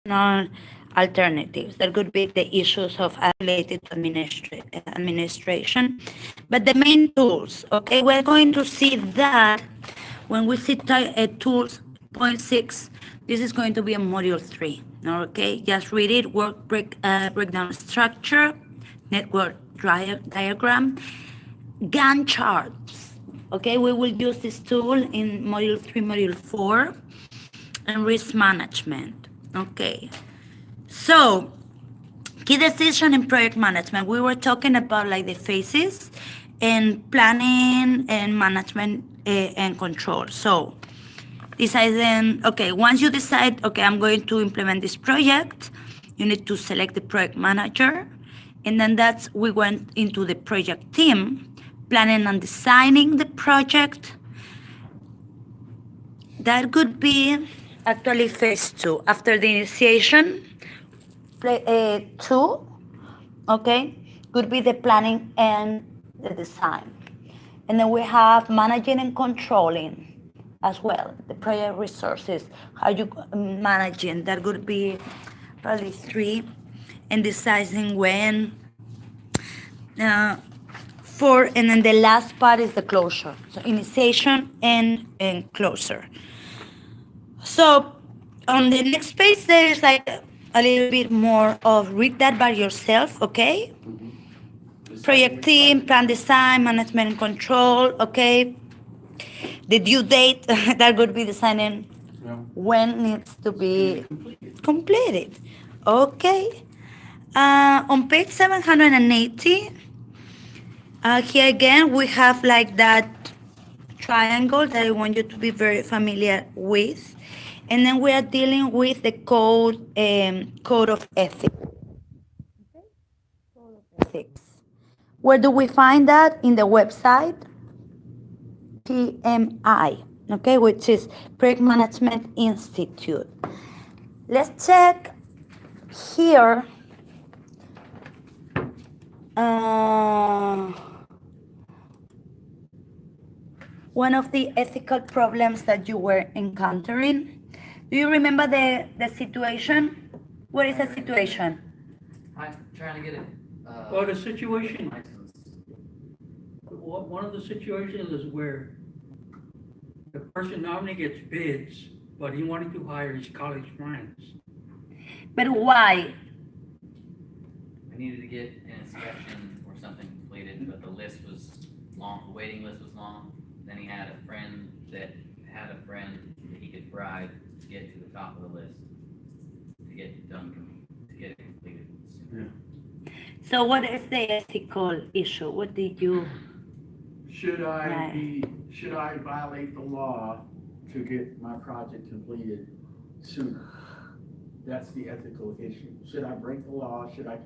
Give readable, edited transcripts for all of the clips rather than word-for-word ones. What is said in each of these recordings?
optional alternatives. That could be the issues of affiliated administration. But the main tools, okay, we're going to see that when we see tools 0.6, this is going to be a module 3. Okay, just read it. Breakdown structure, network diagram, Gantt charts. Okay, we will use this tool in module 3, module 4, and risk management. Okay, so key decision in project management. We were talking about like the phases and planning and management and control. So deciding, okay, once you decide, okay, I'm going to implement this project, you need to select the project manager. And then we went into the project team, planning and designing the project. That could be actually phase 2. After the initiation, 2, okay, could be the planning and the design. And then we have managing and controlling as well, the project resources, how you managing, that could be probably 3, and deciding when. 4, and then the last part is the closure. So initiation and closure. So on the next page, there is like a little bit more of read that by yourself, okay? Project team, plan design, management and control, okay? The due date, that would be designing when needs to be completed. Okay. On page 780, here again, we have like that triangle that I want you to be very familiar with. And then we are dealing with the code of ethics. Code of ethics. Where do we find that? In the website, PMI, okay, which is Project Management Institute. Let's check here. One of the ethical problems that you were encountering. Do you remember the situation? What is the situation? I'm trying to get it. Well, the situation, one of the situations is where the person not only gets bids, but he wanted to hire his college friends. But why? I needed to get an inspection or something completed, but the list was long, the waiting list was long. Then he had a friend that he could bribe to get to the top of the list, to get it completed. Yeah. So what is the ethical issue? What did you? Should I violate the law to get my project completed sooner? That's the ethical issue. Should I break the law? Should I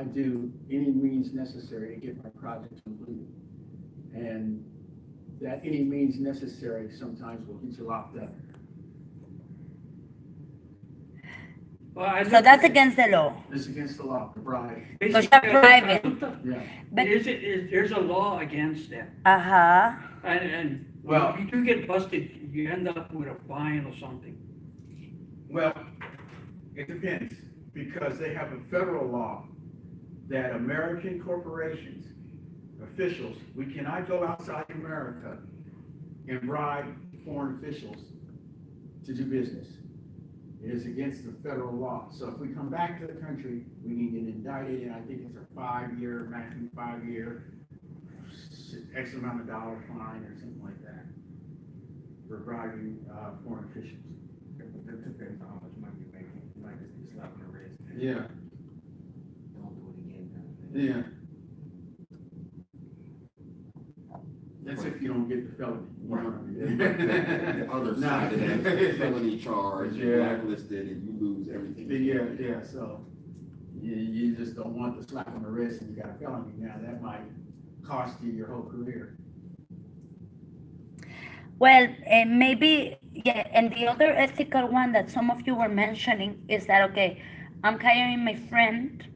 do any means necessary to get my project completed? And that any means necessary sometimes will get you locked up. Well, So that's against the law. It's against the law, the bribe. Because you're private. Yeah. But There's a law against that. And Well- if you do get busted, you end up with a fine or something. Well, it depends, because they have a federal law that American corporations, officials, we cannot go outside America and bribe foreign officials to do business. It is against the federal law. So if we come back to the country, we can get indicted, and I think it's a 5-year, maximum 5-year, X amount of dollar fine or something like that for bribing foreign officials. That depends on how much money you're making. You might just be slapping the wrist. Yeah. Don't do it again. Kind of thing. Yeah. That's if you don't get the felony. You know what I mean? The other side of that felony charge, you're Yeah. blacklisted and you lose everything. Yeah, so you just don't want the slap on the wrist and you got a felony now. That might cost you your whole career. well, maybe, yeah, and the other ethical one that some of you were mentioning is that, okay, I'm hiring my friend,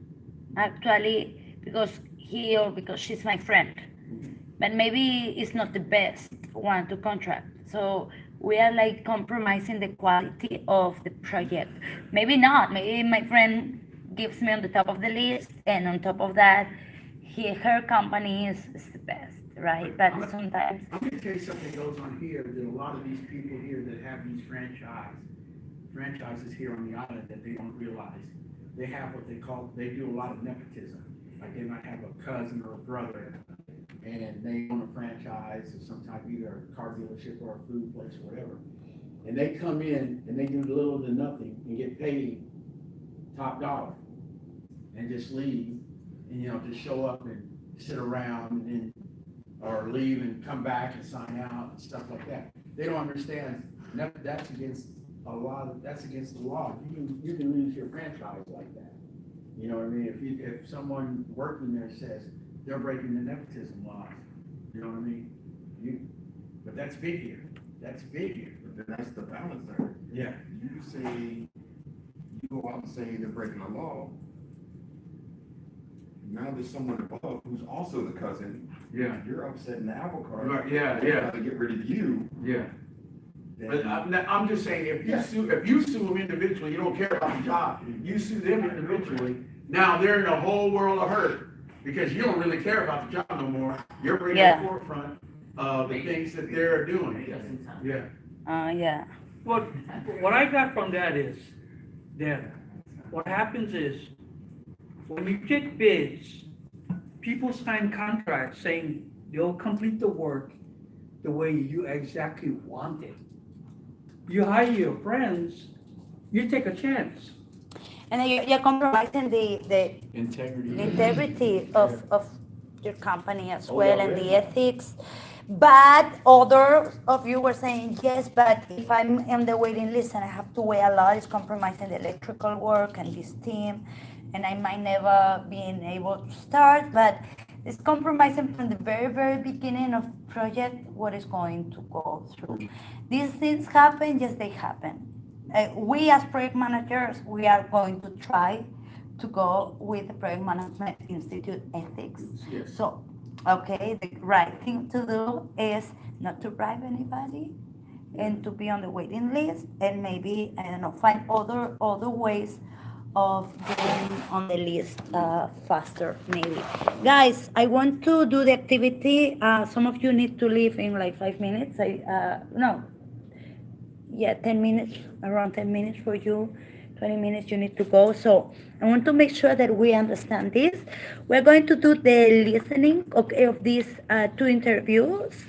actually, because he or because she's my friend, but maybe it's not the best one to contract. So we are like compromising the quality of the project. Maybe not. Maybe my friend gives me on the top of the list, and on top of that, her company is the best, right? But sometimes, I'm gonna tell you something that goes on here, that a lot of these people here that have these franchises here on the island that they don't realize. They have what they do a lot of nepotism. Like they might have a cousin or a brother, and they own a franchise of some type, either a car dealership or a food place or whatever. And they come in and they do little to nothing and get paid top dollar and just leave, and just show up and sit around and then, or leave and come back and sign out and stuff like that. They don't understand that's against that's against the law. You can lose your franchise like that. You know what I mean? If someone working there says they're breaking the nepotism laws, you know what I mean? But that's big here. That's big here. But then that's the balance there. Yeah. You go out and say they're breaking the law. Now there's someone above who's also the cousin. Yeah. You're upsetting the apple cart. Right, yeah. To get rid of you. Yeah. But Then, I'm just saying, if you sue them individually, you don't care about the job. You sue them individually. Now they're in a whole world of hurt because you don't really care about the job no more. You're bringing the forefront of the things that they're doing. Yeah. yeah. What I got from that is that what happens is when you get bids, people sign contracts saying they'll complete the work the way you exactly want it. You hire your friends, you take a chance. And then you're compromising the integrity of your company as well, and the ethics. But others of you were saying, yes, but if I'm on the waiting list and I have to wait a lot, it's compromising the electrical work and this team, and I might never be able to start. But it's compromising from the very, very beginning of project what is going to go through. These things happen, yes, they happen. We as project managers, we are going to try to go with the Project Management Institute ethics. Yes. So, okay, the right thing to do is not to bribe anybody and to be on the waiting list, and maybe, I don't know, find other ways of getting on the list faster, maybe. Guys, I want to do the activity. Some of you need to leave in like 5 minutes. 10 minutes, around 10 minutes for you, 20 minutes you need to go. So I want to make sure that we understand this. We're going to do the listening, okay, of these 2 interviews.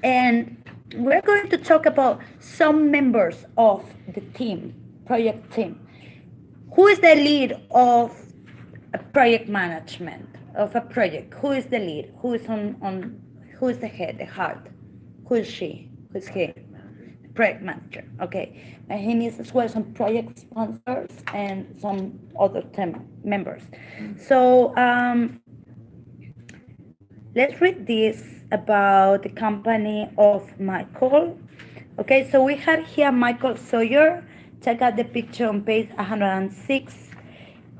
And we're going to talk about some members of the team, project team. Who is the lead of a project management, of a project? Who is the lead? Who is who is the head, the heart? Who is she? Who is he? Project manager, okay. And he needs as well some project sponsors and some other team members. So let's read this about the company of Michael. Okay, so we have here Michael Sawyer. Check out the picture on page 106,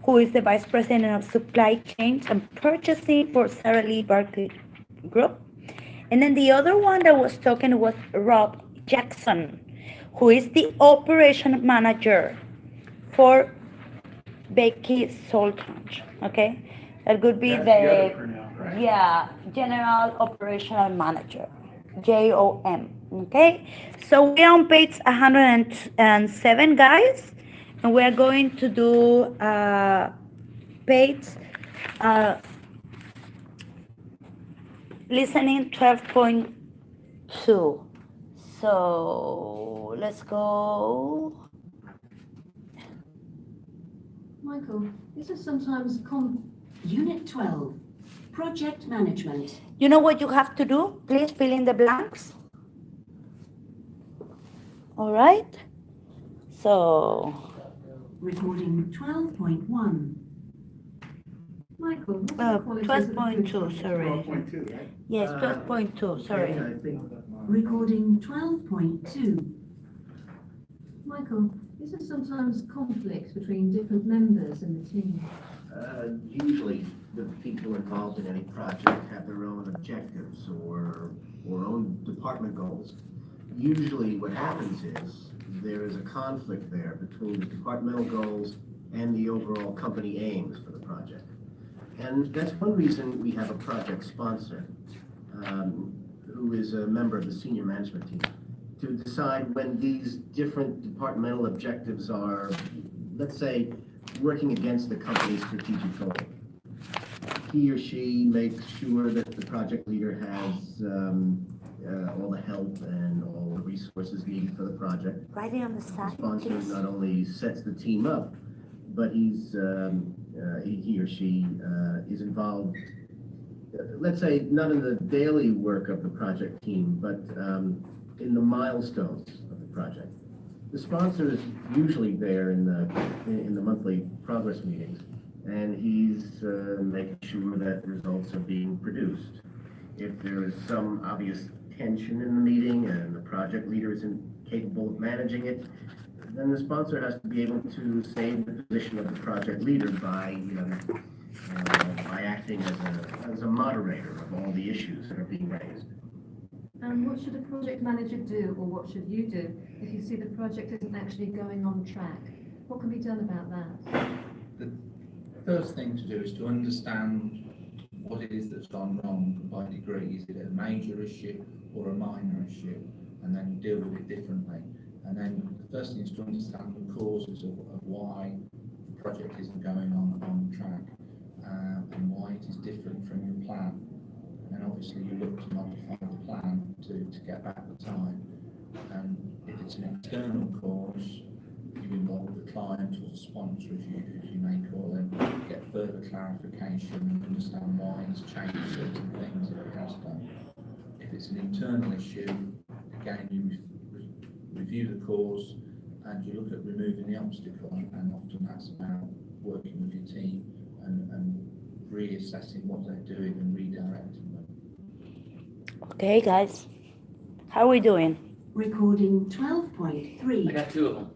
who is the Vice President of Supply Chain and Purchasing for Sara Lee Barkley Group. And then the other one that was talking was Rob Jackson, who is the Operation Manager for Becky Soltange. Okay, that could be General Operational Manager, JOM. Okay, so we're on page 107, guys, and we're going to do page listening 12.2. So let's go. Michael, this is sometimes Unit 12, Project Management. You know what you have to do? Please fill in the blanks. All right. So. Recording 12.1. Michael, what are the qualities of a 12.2, sorry. 12.2, right? Yes, 12.2, sorry. Recording 12.2. Michael, is there sometimes conflict between different members in the team? Usually, the people involved in any project have their own objectives or own department goals. usually what happens is there is a conflict there between the departmental goals and the overall company aims for the project. And that's one reason we have a project sponsor, who is a member of the senior management team, to decide when these different departmental objectives are, let's say, working against the company's strategic goal. He or she makes sure that the project leader has all the help and all the resources needed for the project. Writing on the The side, sponsor please. not only sets the team up, but he or she is involved, let's say, not in the daily work of the project team, but in the milestones of the project. The sponsor is usually there in the monthly progress meetings, and he's making sure that results are being produced. If there is some obvious tension in the meeting and the project leader isn't capable of managing it, then the sponsor has to be able to save the position of the project leader by acting as a moderator of all the issues that are being raised. And what should a project manager do, or what should you do, if you see the project isn't actually going on track? What can be done about that? The first thing to do is to understand what it is that's gone wrong by degree. Is it a major issue or a minor issue? And then deal with it differently. And then the first thing is to understand the causes of why the project isn't going on track, and why it is different from your plan. And then obviously you look to modify the plan to get back the time. And if it's an external cause, you involve the client or the sponsor, as you may call them, get further clarification and understand why it's changed certain things if it has done. If it's an internal issue, again you review the cause and you look at removing the obstacle, and often that's about working with your team and reassessing what they're doing and redirecting them. Okay, guys. How are we doing? Recording I 12.3. got two of them.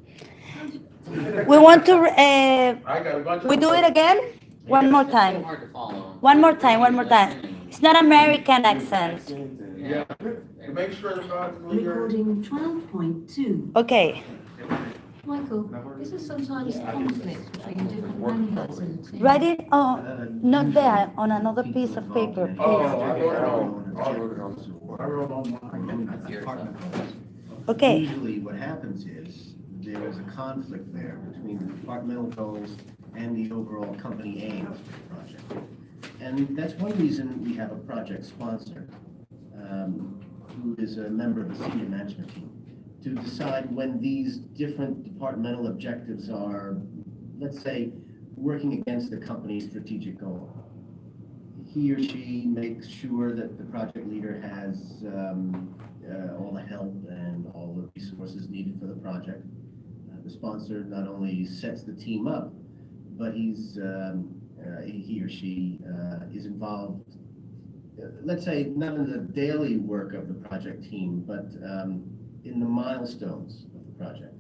We want to, I got a bunch of. we do it again? One more It's so time. hard to follow. One more time, one more time. It's not American accent. Yeah, to make sure the project leader. Recording 12.2. Okay. Michael, is there sometimes conflict between different managers in the team? Write it not there, on another piece of paper, please. I wrote on mine. That's your stuff. Okay. Usually what happens is there is a conflict there between the departmental goals and the overall company aims for the project. And that's one reason we have a project sponsor, who is a member of the senior management team, to decide when these different departmental objectives are, let's say, working against the company's strategic goal. He or she makes sure that the project leader has all the help and all the resources needed for the project. The sponsor not only sets the team up, but he or she is involved, let's say, not in the daily work of the project team, but in the milestones of the project.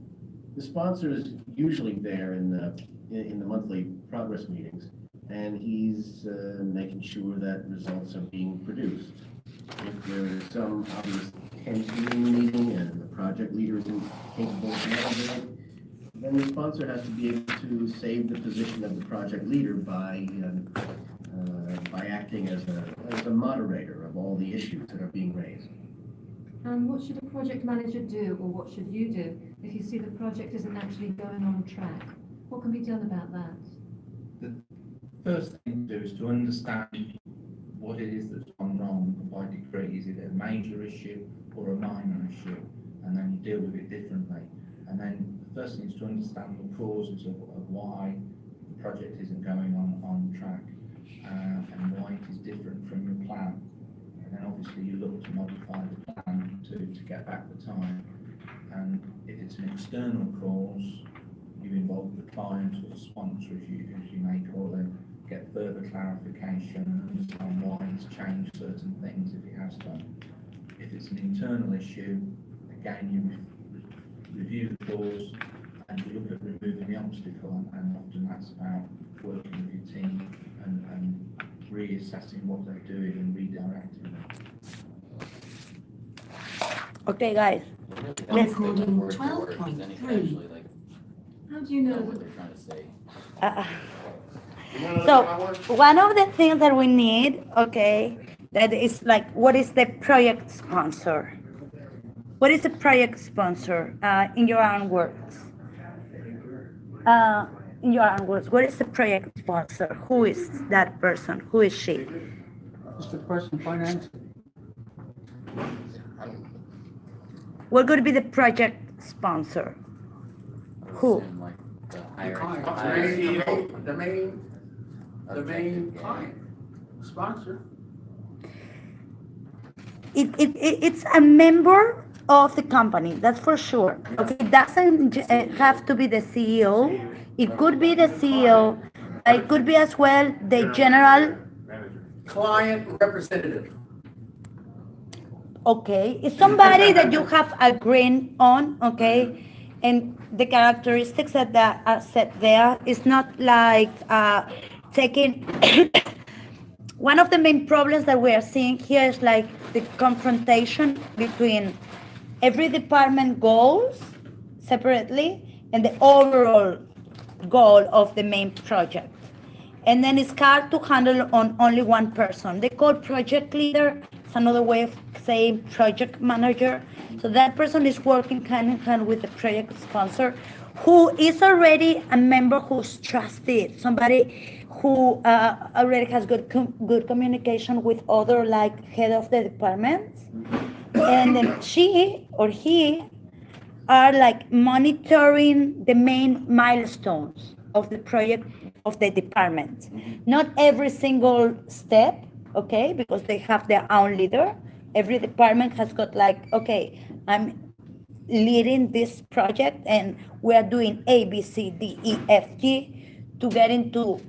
The sponsor is usually there in the monthly progress meetings, and he's making sure that results are being produced. If there is some obvious tension in the meeting and the project leader isn't capable of managing it, then the sponsor has to be able to save the position of the project leader by acting as a moderator of all the issues that are being raised. And what should a project manager do, or what should you do, if you see the project isn't actually going on track? What can be done about that? The first thing to do is to understand what it is that's gone wrong by degree. Is it a major issue or a minor issue? And then deal with it differently. And then the first thing is to understand the causes of why the project isn't going on track, and why it is different from your plan. And then obviously you look to modify the plan to get back the time. And if it's an external cause, you involve the client or the sponsor, as you may call them, get further clarification and understand why it's changed certain things if it has done. If it's an internal issue, again you review the cause and you look at removing the obstacle, and often that's about working with your team and reassessing what they're doing and redirecting them. Okay, guys. Let's go Recording word for word, 'cause then you can 12.3. actually like How do you know know what that they're trying to say. So one of the things that we need, okay, that is like, what is the project sponsor? What is the project sponsor in your own words? In your own words, what is the project sponsor? Who is that person? Who is she? It's the person financing. What could be the project sponsor? I would Who? assume, like, the client. hiring. The main objective, yeah. client, sponsor. It's a member of the company, that's for sure. Okay, it doesn't have to be the CEO. It could be the CEO. It could be as well the general. Client representative. Okay, it's somebody that you have agreed on, okay, and the characteristics that are set there is not like taking. One of the main problems that we are seeing here is like the confrontation between every department goals separately and the overall goal of the main project. And then it's hard to handle on only one person. They call project leader. It's another way of saying project manager. So that person is working hand in hand with the project sponsor, who is already a member who's trusted, somebody who already has good communication with other like head of the departments. And then she or he are like monitoring the main milestones of the project of the department. Not every single step, okay, because they have their own leader. Every department has got like, okay, I'm leading this project and we are doing A, B, C, D, E, F, G to get into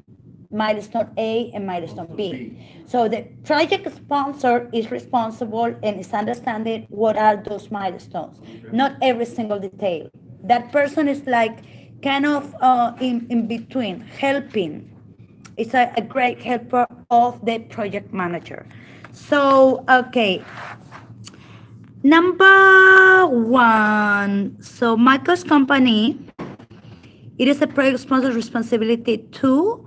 milestone A and milestone B. So the project sponsor is responsible and is understanding what are those milestones, not every single detail. That person is like kind of in between, helping. It's a great helper of the project manager. So, okay. Number one, so Michael's company, it is a project sponsor responsibility too.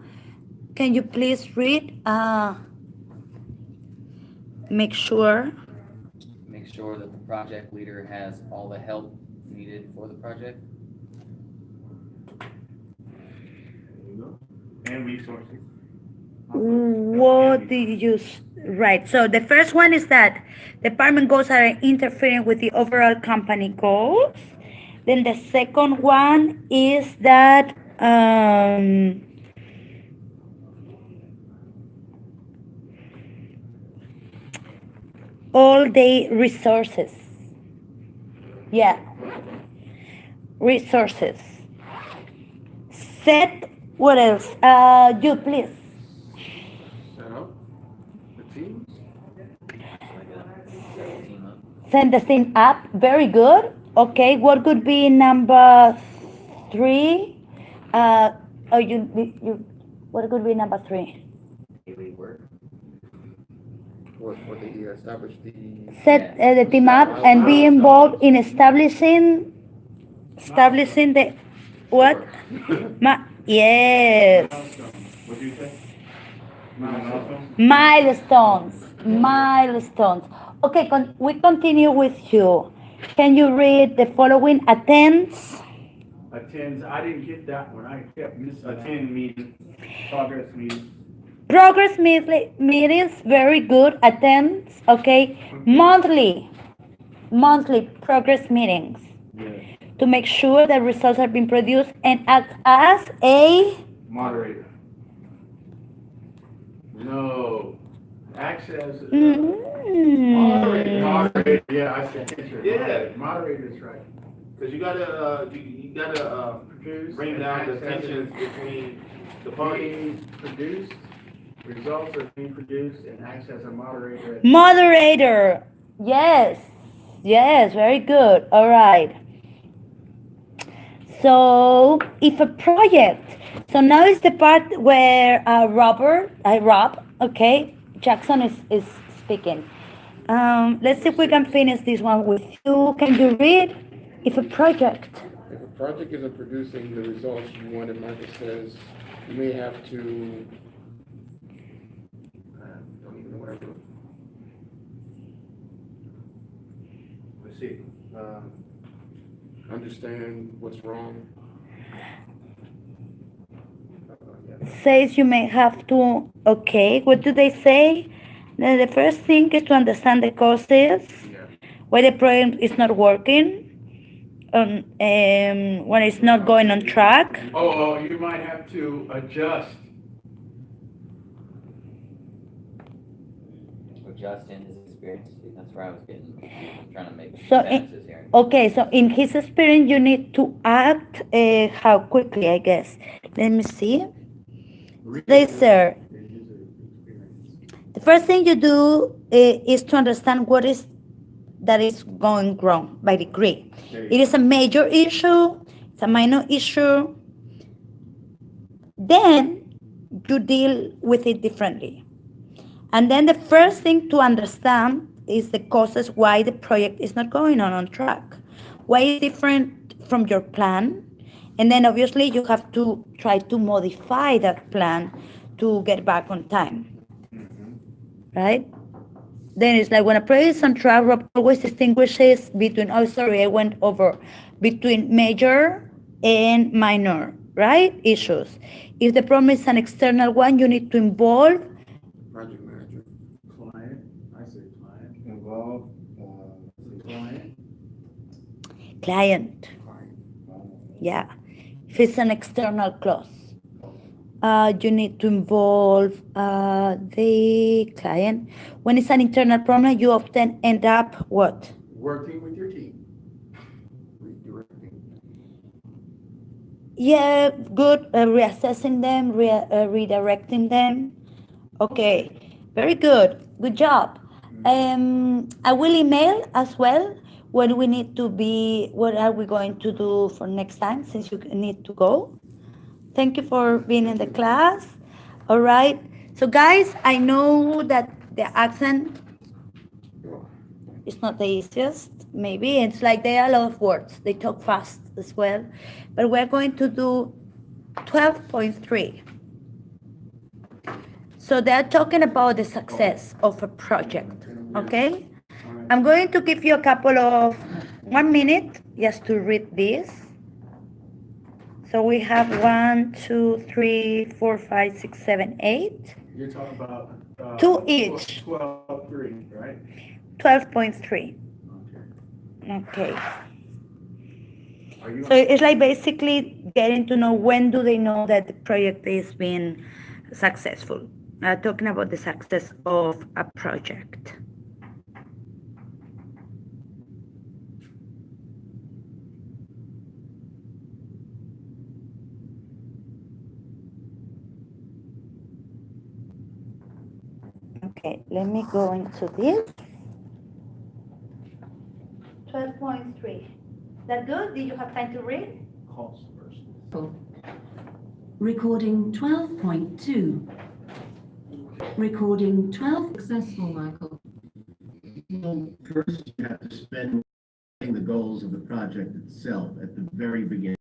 Can you please read? Make sure. Make sure that the project leader has all the help needed for the project. And resources. What did you write? So the first one is that department goals are interfering with the overall company goals. Then the second one is that all day resources. Yeah. Resources. Set, what else? You please. Set up the team. Team up. Send the thing up. Very good. Okay, what could be number 3? What could be number 3? Daily work. For the establish the. Set the team up and be involved in establishing the what? Yes. What do you say? Milestones. Okay, we continue with you. Can you read the following? Attends. Attends, I didn't get that one, I kept missing. Attend meetings, progress meetings. Progress meetings, very good. Attends, okay. Monthly progress meetings Yeah. to make sure that results are being produced and act as a Moderator. No, access. Moderator, yeah, I said. Yeah. Moderator's right. Because you gotta bring down the tensions between the parties. Being produced, results are being produced and acts as a moderator. Moderator. Yes, very good. All right. So if a project, so now is the part where Rob, okay, Jackson is speaking. Let's see if we can finish this one with you. Can you read? If a project, If a project isn't producing the results you wanted, Michael says, you may have to, don't even know what I wrote. Let's see. Understand what's wrong. says you may have to, okay, what do they say? The first thing is to understand the causes, Yeah. why the program is not working, when it's not going on track. Oh, you might have to adjust. Just in his experience, that's where I was getting, I'm trying to make So, sentences here. Okay, so in his experience, you need to act how quickly, I guess. Let me see. They say, the first thing you do is to understand what is that is going wrong by degree. It is a major issue, it's a minor issue. Then you deal with it differently. And then the first thing to understand is the causes why the project is not going on track. Why it's different from your plan. And then obviously you have to try to modify that plan to get back on time. Right? Then it's like when a project is on track, Rob always distinguishes between, oh, sorry, I went over, between major and minor, right? Issues. If the problem is an external one, you need to involve Project manager. Client, I say client, involve, client. client. Yeah. If it's an external clause, you need to involve the client. When it's an internal problem, you often end up what? Working with your team. Redirecting. Yeah, good. Reassessing them, redirecting them. Okay, very good. Good job. I will email as well when we need to be, what are we going to do for next time since you need to go. Thank you for being in the class. All right. So guys, I know that the accent is not the easiest. Maybe it's like they are a lot of words. They talk fast as well. But we're going to do 12.3. So they're talking about the success of a project, okay? I'm going to give you a couple of 1 minute just to read this. So we have 1, 2, 3, 4, 5, 6, 7, 8. You're talking about. Two each. 12.3, right? 12.3. Okay. Are you? So it's like basically getting to know when do they know that the project is being successful. Talking about the success of a project. Okay, let me go into this. 12.3. Is that good? Did you have time to read? Calls first. Recording 12.2. Recording 12. Successful, Michael. First, you have to spend the goals of the project itself at the very beginning.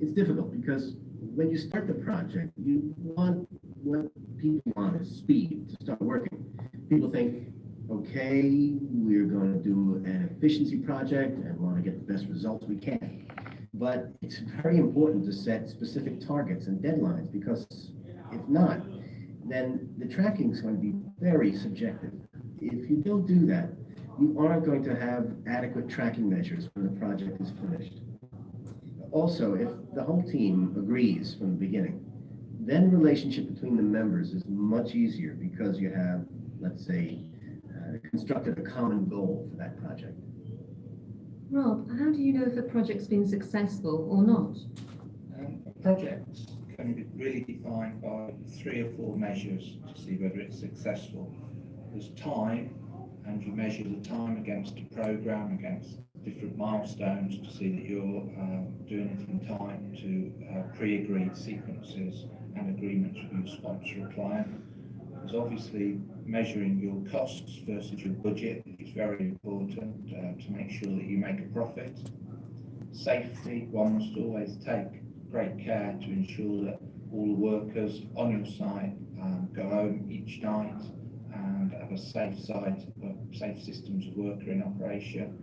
It's difficult because when you start the project, you want what people want is speed to start working. People think, okay, we're going to do an efficiency project and want to get the best results we can. But it's very important to set specific targets and deadlines because if not, then the tracking is going to be very subjective. If you don't do that, you aren't going to have adequate tracking measures when the project is finished. Also, if the whole team agrees from the beginning, then the relationship between the members is much easier because you have, let's say, constructed a common goal for that project. Rob, how do you know if a project's been successful or not? A project can be really defined by 3 or 4 measures to see whether it's successful. There's time, and you measure the time against the program, against different milestones to see that you're doing it in time to pre-agreed sequences and agreements with your sponsor or client. is obviously measuring your costs versus your budget. It's very important to make sure that you make a profit. Safety, one must always take great care to ensure that all the workers on your site go home each night and have a safe site, safe systems of worker in operation.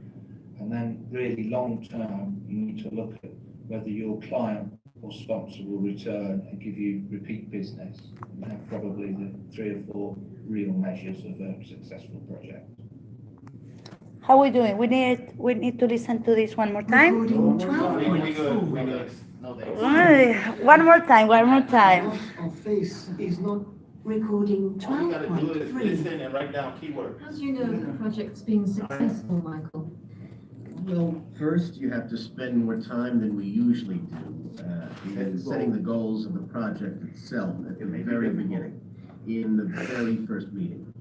And then really long term, you need to look at whether your client or sponsor will return and give you repeat business. And they're probably the 3 or 4 real measures of a successful project. How are we doing? We need to listen to this one more time. Recording We good, 12.4. we good. No, thanks. One more time. Of this is not recording All you gotta do is 12.3. listen and write down keywords. How do you know if the project's been successful, Michael? Well, first, you have to spend more time than we usually do in setting the goals of the project itself at the very beginning, in the very first meeting.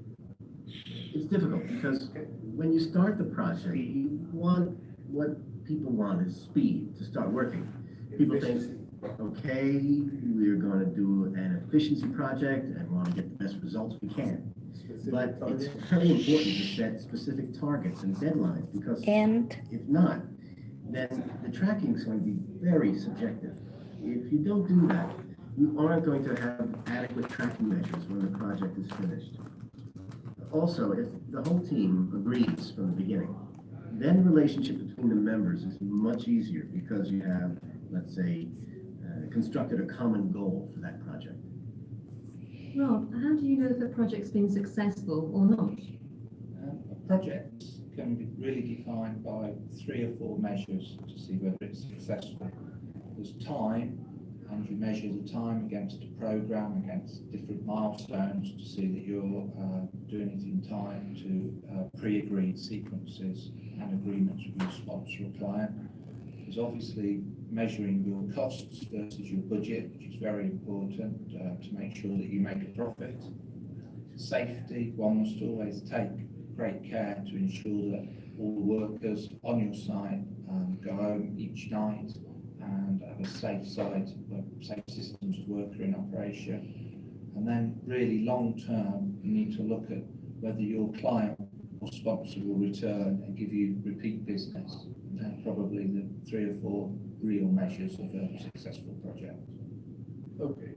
It's difficult because when you start the project, you want, what people want is speed to start working. People think, okay, we're going to do an efficiency project and want to get the best results we can. But it's very important to set specific targets and deadlines because And if not, then the tracking is going to be very subjective. If you don't do that, you aren't going to have adequate tracking measures when the project is finished. Also, if the whole team agrees from the beginning, then the relationship between the members is much easier because you have, let's say, constructed a common goal for that project. Rob, how do you know if the project's been successful or not? Projects can be really defined by 3 or 4 measures to see whether it's successful. There's time, and you measure the time against a program, against different milestones to see that you're doing it in time to pre-agreed sequences and agreements with your sponsor or client. There's obviously measuring your costs versus your budget, which is very important to make sure that you make a profit. Safety, one must always take great care to ensure that all the workers on your site go home each night and have a safe site, safe systems of worker in operation. And then really long term, you need to look at whether your client or sponsor will return and give you repeat business. And they're probably the 3 or 4 real measures of a successful project. Okay.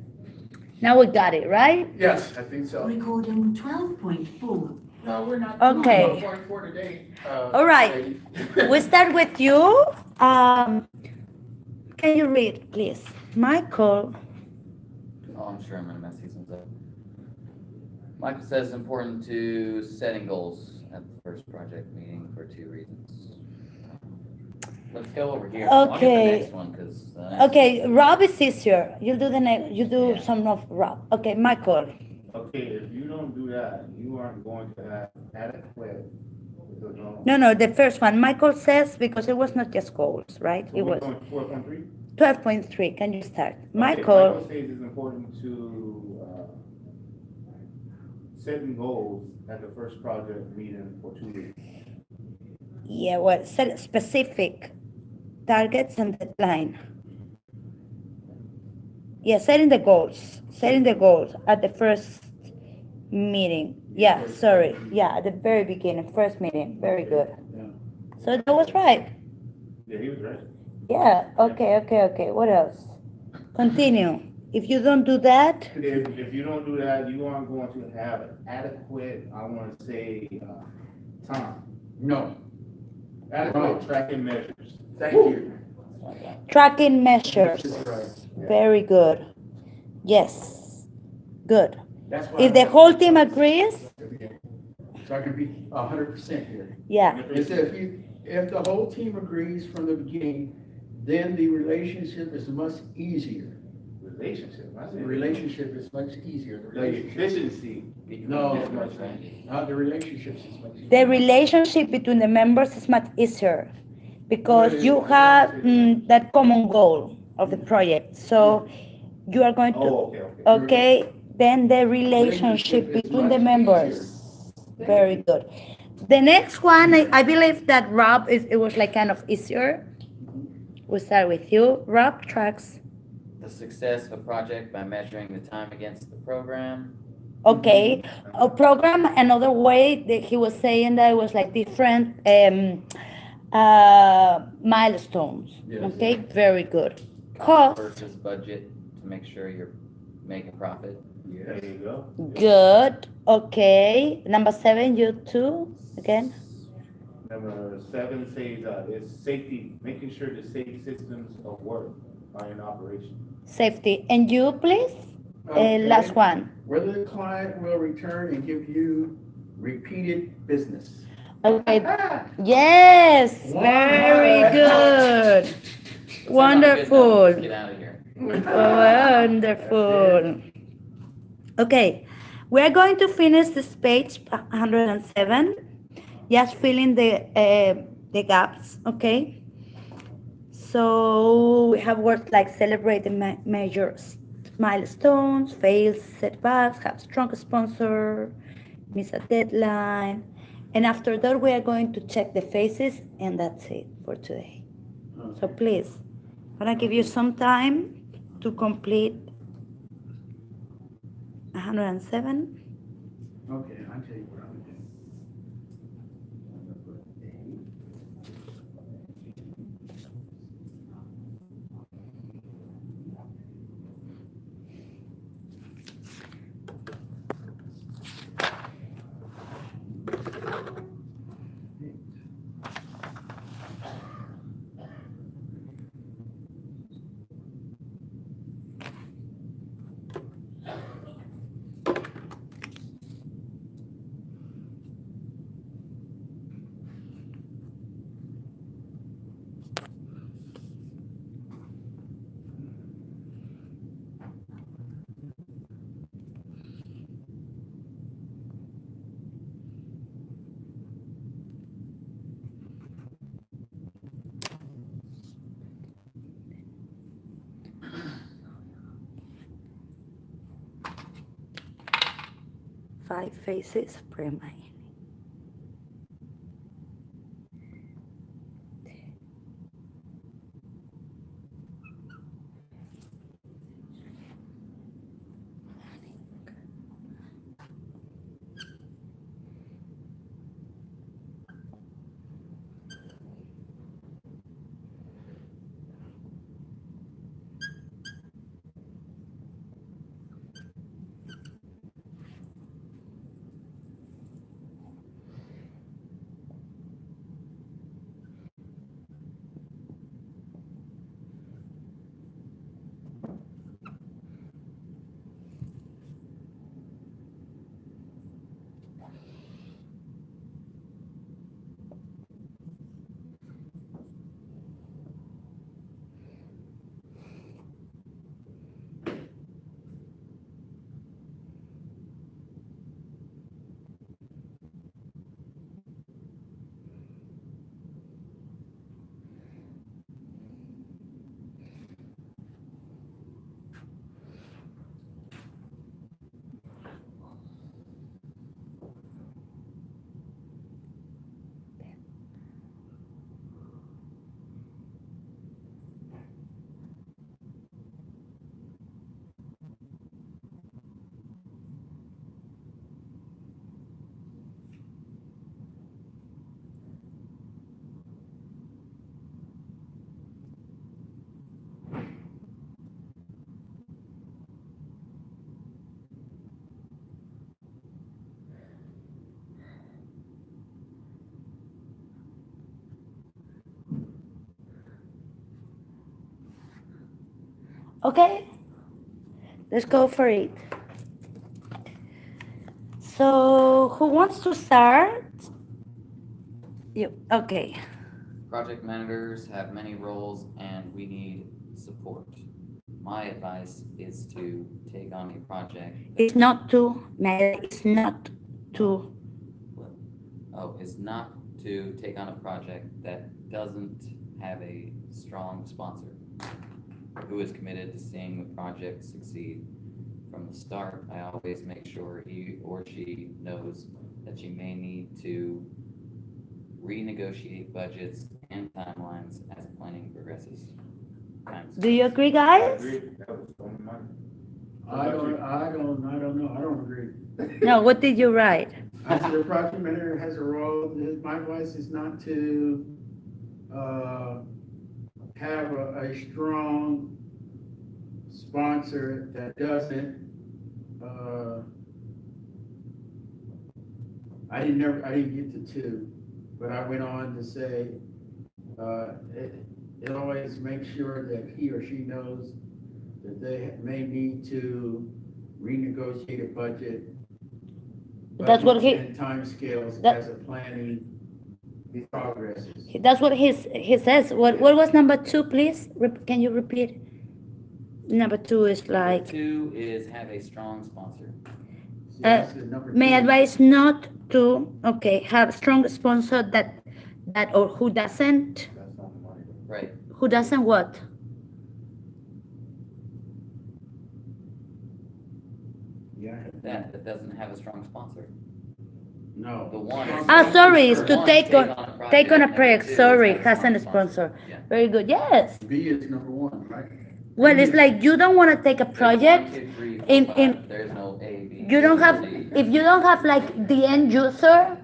now we got it, right? Yes, I think so. Recording 12.4. No, we're not. Okay. Point for today. All right. We start with you. Can you read, please? Michael. Oh, I'm sure I'm gonna mess these ones up. Michael says it's important to setting goals at the first project meeting for 2 reasons. Let's go over here. I'll get Okay. the next one, cause. Okay, Rob is easier. You do the next. You do Yeah. some of Rob. Okay, Michael. Okay, if you don't do that, you aren't going to have adequate. No, the first one. Michael says because it was not just goals, right? It was 4.3? 12.3. Can you start? Michael Michael. says it's important to setting goals at the first project meeting for 2 weeks. Yeah, well, set specific targets and deadline. Yeah, setting the goals. Setting the goals at the first meeting. Yeah, sorry. Yeah, at the very beginning, first meeting. Very good. Yeah. So that was right. Yeah, he was right. Yeah, okay. What else? Continue. If you don't do that, If you don't do that, you aren't going to have adequate, I want to say, time. No, Adequate tracking measures. thank you. tracking measures. Right. Very good. Yes, good. That's why. If the whole team agrees, So I can be 100% here. yeah, It says if the whole team agrees from the beginning, then the relationship is much easier. Relationship. I The said relationship is much easier. The The relationship, efficiency. No. This much, right? not the relationships is much easier. the relationship between the members is much easier because you have that common goal of the project. So you are going to, Oh, okay. then the relationship between the members. Very good. The next one, I believe that Rob it was like kind of easier. We'll start with you. Rob tracks. The success of a project by measuring the time against the program. Okay, a program, another way that he was saying that it was like different milestones. Yes. Okay, very good. Cost Cost, versus budget to make sure you're making profit. There you go. good. Okay, number 7, you too, again. Number 7 says, it's safety, making sure the safe systems of work are in operation. Safety. And you, please? Okay. Last one. Whether the client will return and give you repeated business. Okay, yes, very Wow. good. Let's end on a good note. Wonderful. Let's get out of here. Wonderful. Okay, we're going to finish this page 107. Just filling the gaps, okay? So we have words like celebrate the major milestones, fail setbacks, have strong sponsor, miss a deadline. And after that, we are going to check the faces, and that's it for today. So please, I'm gonna give you some time to complete 107. Okay, I'll tell you what I'm gonna do. 5 faces per mind. Okay, let's go for it. So, who wants to start? You, okay. Project managers have many roles and we need support. My advice is to take on a project. It's not to, it's not to. Is not to take on a project that doesn't have a strong sponsor who is committed to seeing the project succeed. From the start, I always make sure he or she knows that you may need to renegotiate budgets and timelines as planning progresses. Do you agree, guys? That was on my mind. I don't know, I don't agree. No, what did you write? I said the project manager has a role, my advice is not to, have a strong sponsor that doesn't, I didn't get to two, but I went on to say, it always makes sure that he or she knows that they may need to renegotiate a budget. That's what he- And timescales that- as a planning progresses. That's what he says. What was number 2, please? Can you repeat? Number 2 is like, Two is have a strong sponsor. See, that's the number may two. advise not to, okay, have strong sponsor that or who doesn't, That's not the money. Right. who doesn't what? Yeah, That doesn't have a strong sponsor. no. The one is. Ah, sorry, is the to one take on a Number project, two is sorry, have a has strong a sponsor. Yeah. Very good, yes. B is number one, right? Well, it's like you don't want to take a There's project, 1, 2, 3, 4, in- 5. in- There's no A, B. you don't C, have, D. if you don't have like the end user,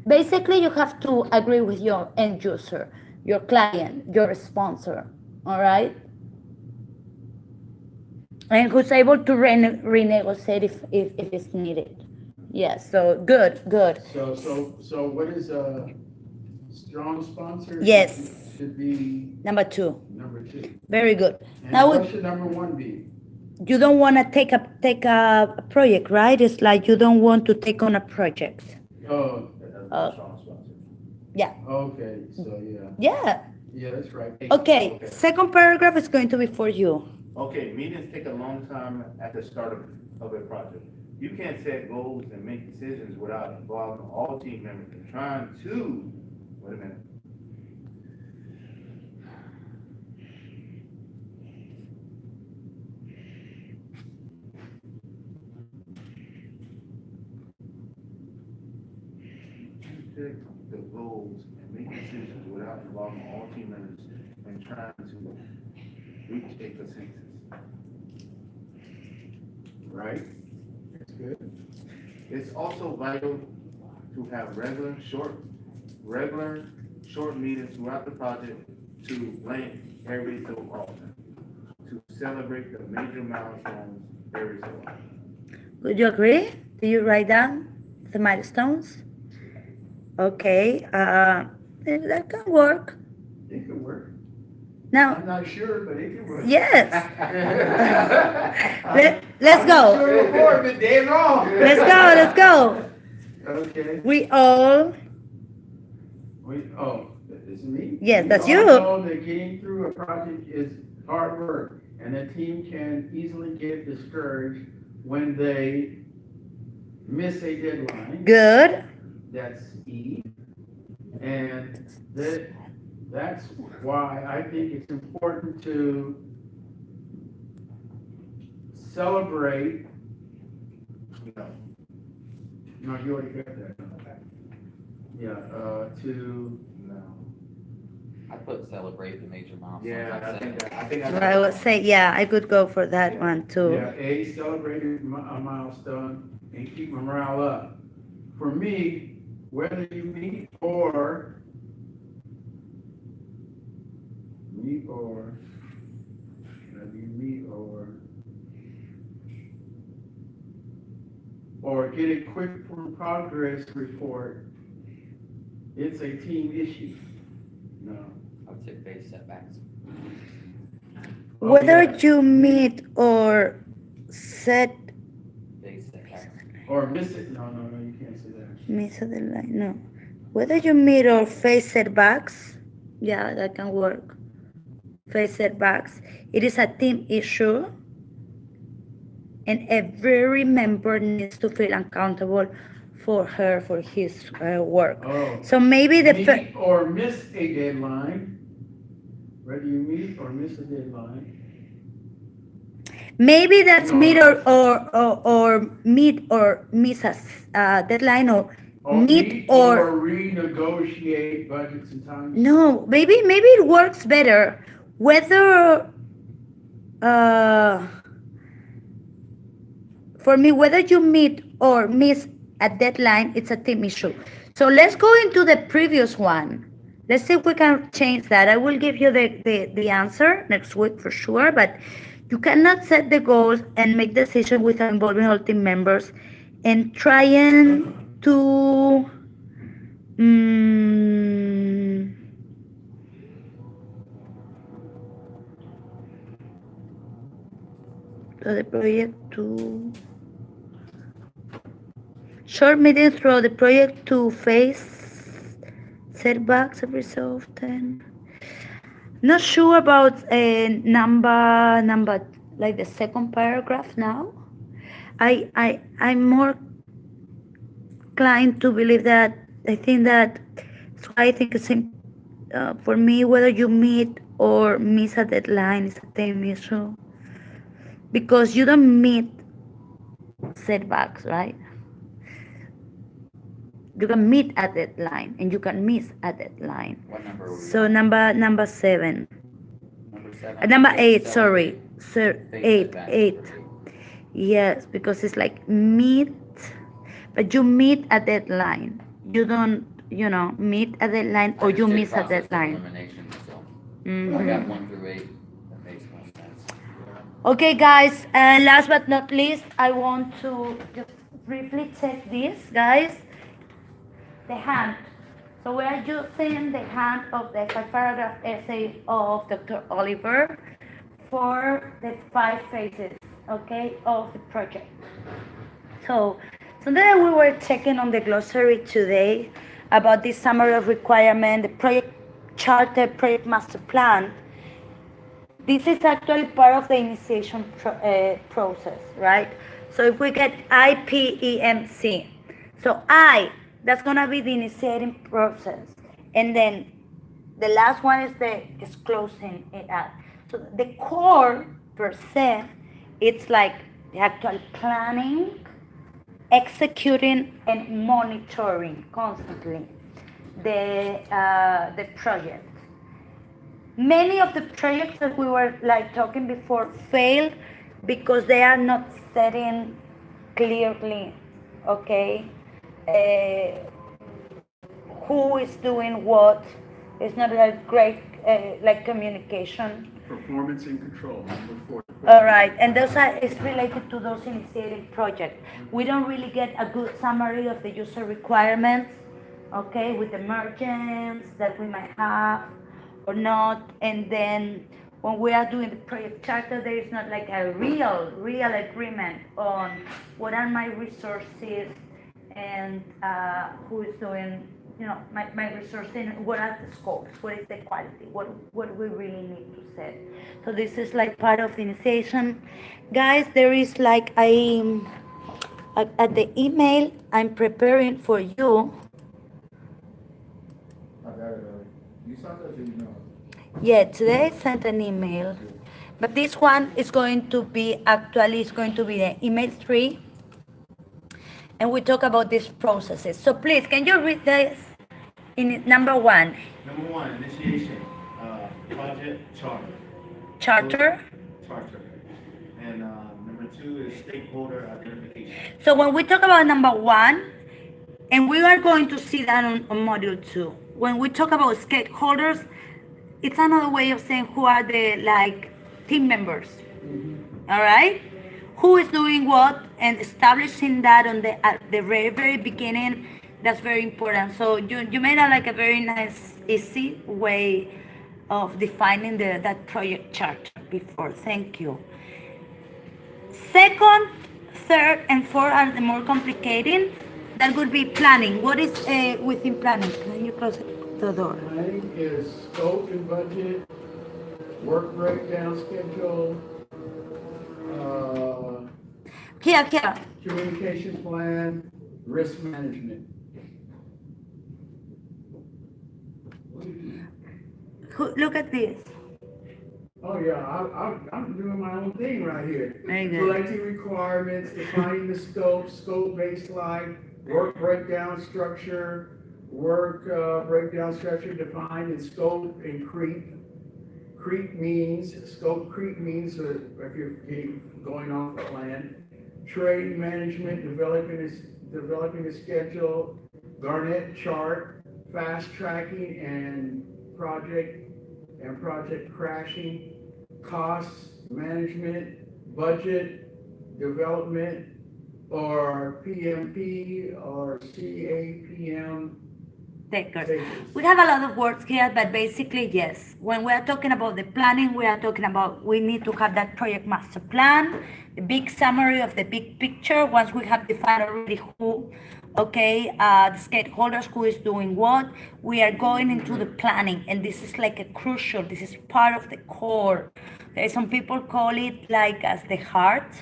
basically you have to agree with your end user, your client, your sponsor, all right? And who's able to renegotiate if it's needed. Yes, so good. So what is a strong sponsor? Yes. Should be Number 2, number 2. very good. And Now what should number 1 be? you don't want to take a project, right? It's like you don't want to take on a project. Oh, Yeah, okay, so yeah, that's right. okay. Second paragraph is going to be for you. Okay, meetings take a long time at the start of a project. You can't set goals and make decisions without involving all team members and trying to, wait a minute. Pick the goals and make decisions without involving all team members and trying to reach a consensus. Right? That's good. It's also vital to have regular, short meetings throughout the project to link every so often, to celebrate the major milestones every so often. Would you agree? Do you write down the milestones? Okay, that can work. It can work. Now, I'm not sure, but it can work. yes. Let's go. Sure before, but they're wrong. Let's go. Okay. We all, This is me? Yes, that's We all you. know that getting through a project is hard work, and a team can easily get discouraged when they miss a deadline. good. That's E. And that's why I think it's important to celebrate. No, you already got that. Yeah, to, I put celebrate the major milestones. Yeah, I'd say. I think. So I would say, yeah, I could go for that one too. yeah, A, celebrate a milestone and keep morale up. For me, whether you meet or, or get a quick progress report, it's a team issue. No. I would say face setbacks. Whether Okay. you meet or set, Face setbacks. Or miss it, no, you can't say that. miss the line, no. Whether you meet or face setbacks, yeah, that can work. Face setbacks. It is a team issue, and every member needs to feel accountable for his work. Oh. So maybe the Meet or miss a deadline, whether you meet or miss a deadline. maybe that's No. meet or meet or miss a deadline or meet or renegotiate budgets and time. no, maybe it works better whether for me, whether you meet or miss a deadline, it's a team issue. So let's go into the previous one. Let's see if we can change that. I will give you the answer next week for sure, but you cannot set the goals and make decisions without involving all team members and trying to the project to short meetings throughout the project to face setbacks every so often. Not sure about number like the second paragraph now. I'm more inclined to believe that I think that so I think it's for me whether you meet or miss a deadline is a same issue because you don't meet setbacks, right? You can meet a deadline and you can miss a deadline. What number were we So on? number 7. Number 7? Number Okay, 8, so sorry. Sir, face 8, setbacks. 8. Yes, because it's like meet, but you meet a deadline. You don't, meet a deadline or I you just did miss a process of deadline. elimination, so I Mhm. got 1 through 8. That makes more sense. Okay, guys, and last but not least, I want to just briefly check this, guys. The hand. So we are using the hand of the 5-paragraph essay of Dr. Oliver for the 5 phases, okay, of the project. So then we were checking on the glossary today about this summary of requirement, the project charter, project master plan. This is actually part of the initiation process, right? So if we get IPEMC, so that's gonna be the initiating process, and then the last one is closing it out. So the core per se, it's like the actual planning, executing, and monitoring constantly the project. Many of the projects that we were like talking before fail because they are not setting clearly, okay, who is doing what. It's not a great like communication. Performance and control, number 4. All right, and those is related to those initiating projects. We don't really get a good summary of the user requirements, okay, with the margins that we might have or not, and then when we are doing the project charter, there is not like a real agreement on what are my resources and who is doing, my resourcing, what are the scopes, what is the quality, what we really need to set. So this is like part of the initiation. Guys, there is like at the email I'm preparing for you. I got it already. You sent us an email. Yeah, today I sent an email, but this one is going to be the email 3, and we talk about these processes. So please, can you read this in number 1? Number 1, initiation, project charter. Charter. Charter. And number 2 is stakeholder identification. So when we talk about number 1, and we are going to see that on module 2, when we talk about stakeholders, it's another way of saying who are the team members. All right, who is doing what and establishing that at the very, very beginning. That's very important. So you made a very nice, easy way of defining that project chart before. Thank you. Second, third, and fourth are the more complicated. That would be planning. What is within planning? Can you close the door? Planning is scope and budget, work breakdown schedule, Here. communication plan, risk management. Look at this. Oh, yeah, I'm doing my own thing right here. Very good. Collecting requirements, defining the scope baseline, work breakdown structure, defined in scope and creep. Scope creep means if you're going off the plan. trade management, developing a schedule, Garnet chart, fast tracking and project crashing, costs, management, budget, development, or PMP or CAPM. Takers. We have a lot of words here, but basically, yes. When we are talking about the planning, we are talking about we need to have that project master plan, the big summary of the big picture. Once we have defined already who, okay, the stakeholders, who is doing what, we are going into the planning, and this is like a crucial. This is part of the core. Some people call it like as the heart,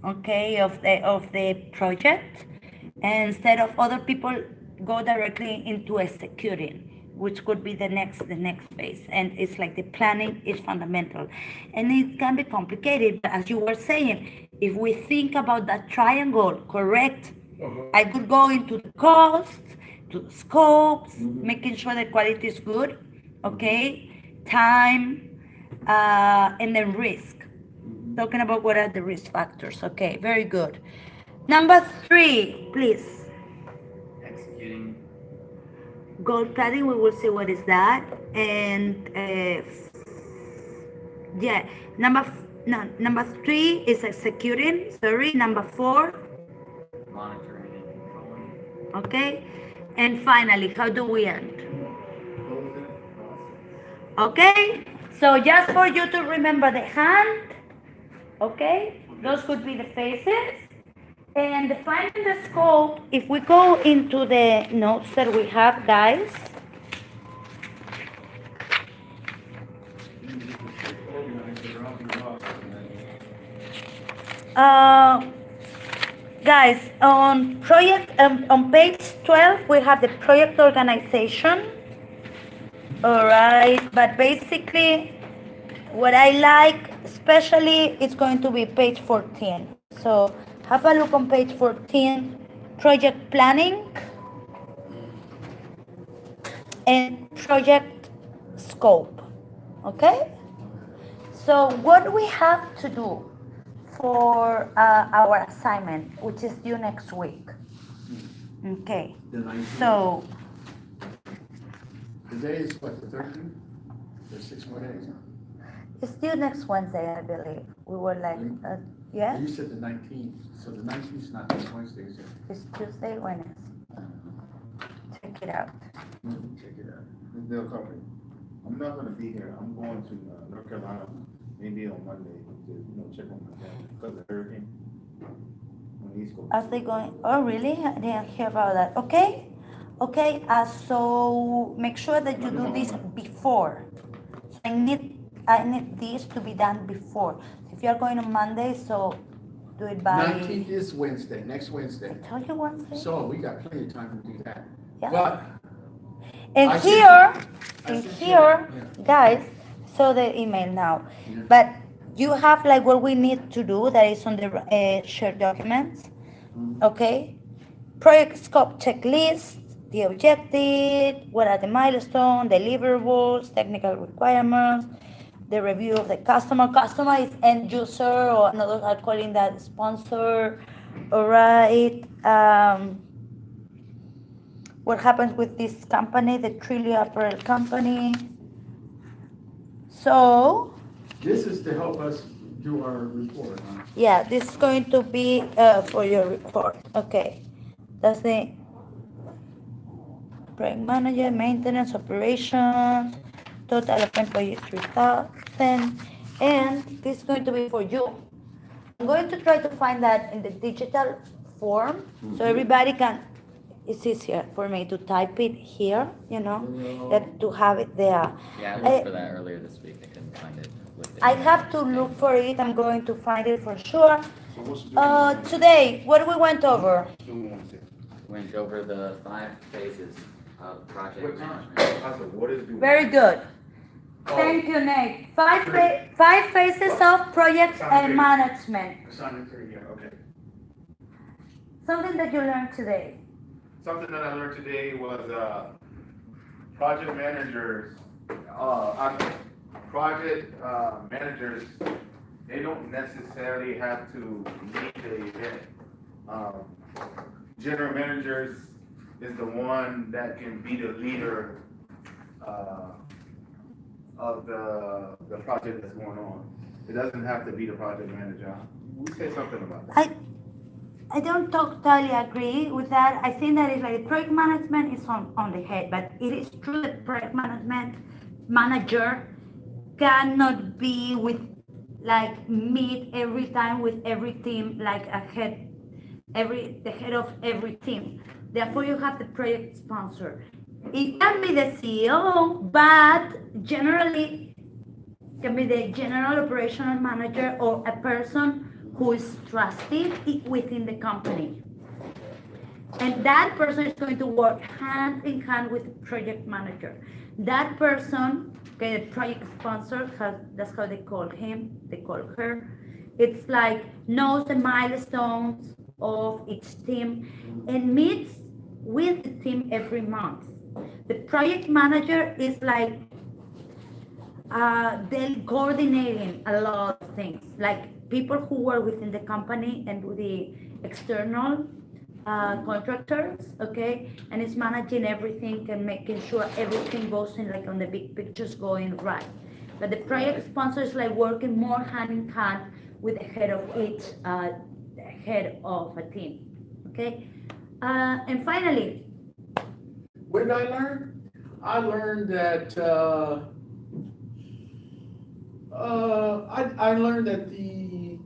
okay, of the project, and instead of other people go directly into executing, which could be the next phase. And it's like the planning is fundamental, and it can be complicated. But as you were saying, if we think about that triangle, correct, I could go into the cost, to the scopes, making sure the quality is good, okay, time, and then risk. Talking about what are the risk factors. Okay, very good. Number 3, please. Executing. Goal planning, we will see what is that. And yeah, number 3 is executing. Sorry, number 4. Monitoring and controlling. Okay, and finally, how do we end? Closing process. Okay, so just for you to remember the hand. Okay, those could be the phases. And defining the scope, if we go into the notes that we have, guys. Guys, on on page 12, we have the project organization. All right, but basically, what I like, especially, it's going to be page 14. So have a look on page 14, project planning and project scope. Okay? So what we have to do for our assignment, which is due next week. Okay. So Today is what, the 13th? There's 6 more days, huh? it's due next Wednesday, I believe. We were like, yeah? You said the 19th, so the 19th is not next Wednesday, is it? It's Tuesday, Wednesday. Check it out. Check it out. They'll cover it. I'm not gonna be here. I'm going to North Carolina, maybe on Monday, to, check on my dad, because of the hurricane. On the East Coast. As they going, oh really? I didn't hear about that. Okay, okay. So make sure that you do this before. So I need this to be done before. If you are going on Monday, so do it by. 19th is Wednesday, next Wednesday. I told you Wednesday. So we got plenty of time to do that. Yeah. But And I here, sent and you- here, yeah. guys, so the email now. Yeah. But you have like what we need to do that is on the shared documents. Okay? Project scope checklist, the objective, what are the milestones, deliverables, technical requirements, the review of the customer. Customer is end user, or another are calling that sponsor. All right. What happens with this company, the Trillium Apparel Company? So, This is to help us do our report, huh? yeah, this is going to be for your report. Okay, that's the project manager, maintenance, operations, total of employees 3,000, and this is going to be for you. I'm going to try to find that in the digital form so everybody can. It's easier for me to type it here, than to have it there. Yeah, I looked for that earlier this week. I couldn't find it. with the I email. have to look for it. I'm going to find it for sure. Today, what we went over? Went over the 5 phases of project What time? management. I said, what is doing? Very good. Thank you, Nate. Five phases of project and management. Assignment 3, yeah, okay. Something that you learned today. Something that I learned today was, project managers they don't necessarily have to meet the event. General managers is the one that can be the leader, of the project that's going on. It doesn't have to be the project manager. We say something about that. I don't totally agree with that. I think that is like project management is on the head, but it is true that project management manager cannot be with like meet every time with every team like the head of every team. Therefore, you have the project sponsor. It can be the CEO, but generally can be the general operational manager or a person who is trusted within the company. And that person is going to work hand in hand with the project manager. That person, okay, the project sponsor, that's how they call him, they call her. It's like knows the milestones of each team and meets with the team every month. The project manager is like they're coordinating a lot of things, like people who work within the company and with the external contractors, okay, and it's managing everything and making sure everything goes in like on the big pictures going right. But the project sponsor is like working more hand in hand with the head of each head of a team, okay. And finally, What did I learn? I learned that, I learned that the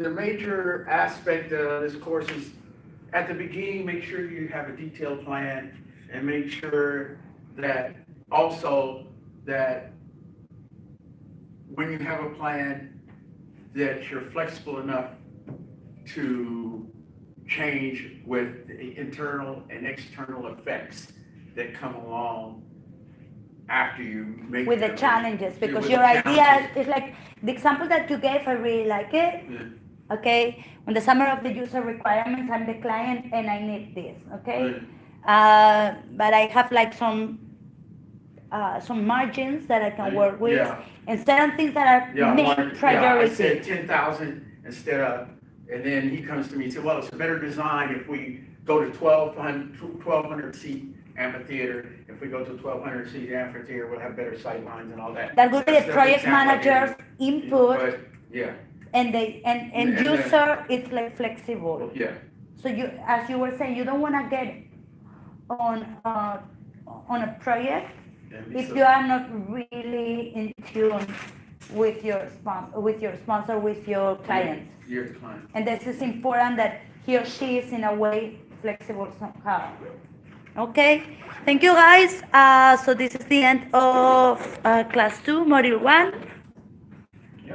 major aspect of this course is At the beginning, make sure you have a detailed plan and make sure that also that when you have a plan, that you're flexible enough to change with the internal and external effects that come along after you make. with the challenges, because with your the idea challenges. is like the example that you gave, I really like it. Yeah. Okay, on the summary of the user requirements, I'm the client and I need this, okay? Right. But I have like some margins that I can work with, Yeah. and certain things that are main I priority. said 10,000 instead of, and then he comes to me and said, well, it's a better design if we go to 1,200 seat amphitheater. If we go to 1,200 seat amphitheater, we'll have better sight lines and all that. That would be That's the the project example I gave manager's you. input, But, yeah, and And then- user, it's like flexible. yeah. So you, as you were saying, you don't want to get on a project if you are not really in tune with your sponsor, with your client. Your client. And this is important that he or she is in a way flexible somehow. Okay, thank you guys. So this is the end of class 2, module 1.